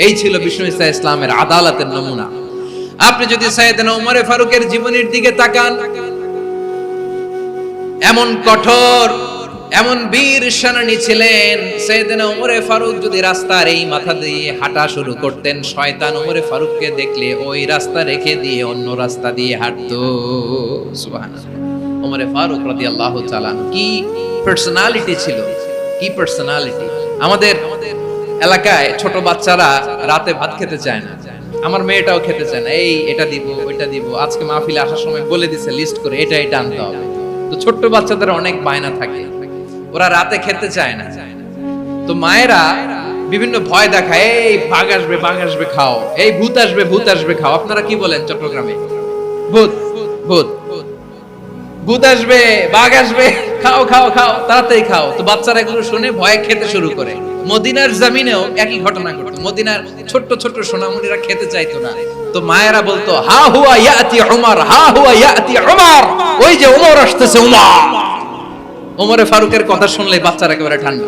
এই ছিল বিষ্ণু ইসা ইসলামের আদালতের নমুনা। আপনি যদি সাইয়েদনা ওমরে ফারুকের জীবনের দিকে তাকান, এমন কঠোর, এমন বীর সেনানী ছিলেন। সাইয়েদনা ওমরে ফারুক যদি রাস্তার এই মাথা দিয়ে হাঁটা শুরু করতেন, শয়তান ওমরে ফারুককে দেখলে ওই রাস্তা রেখে দিয়ে অন্য রাস্তা দিয়ে হাঁটতো। সুবহানাল্লাহ। ওমরে ফারুক রাদিয়াল্লাহু তাআলা কি পার্সোনালিটি ছিল, কি পার্সোনালিটি। আমাদের এলাকায় ছোট বাচ্চারা রাতে ভাত খেতে চায় না, আমার মেয়েটাও খেতে চায় না। এই এটা দিব, ওইটা দিব, আজকে মাহফিলে আসার সময় বলে দিছে লিস্ট করে এটা এটা আনতে হবে। তো ছোট্ট বাচ্চাদের অনেক বায়না থাকে, ওরা রাতে খেতে চায় না। তো মায়েরা বিভিন্ন ভয় দেখায়, এই বাঘ আসবে, বাঘ আসবে খাও, এই ভূত আসবে, ভূত আসবে খাও। আপনারা কি বলেন চট্টগ্রামে? ভূত, ভূত, ভূত আসবে, বাঘ আসবে, খাও খাও খাও, তাড়াতাড়ি খাও। তো বাচ্চারা এগুলো শুনে ভয়ে খেতে শুরু করে। মদিনার জমিনেও একই ঘটনা ঘটতো। মদিনার ছোট্ট ছোট্ট সোনামণিরা খেতে চাইতো না, তো মায়েরা বলতো হা হুয়া ইয়াতি উমর, হা হুয়া ইয়াতি উমর, ওই যে ওমর আসতেছে, উমর। ওমরে ফারুকের কথা শুনলে বাচ্চারা একেবারে ঠান্ডা।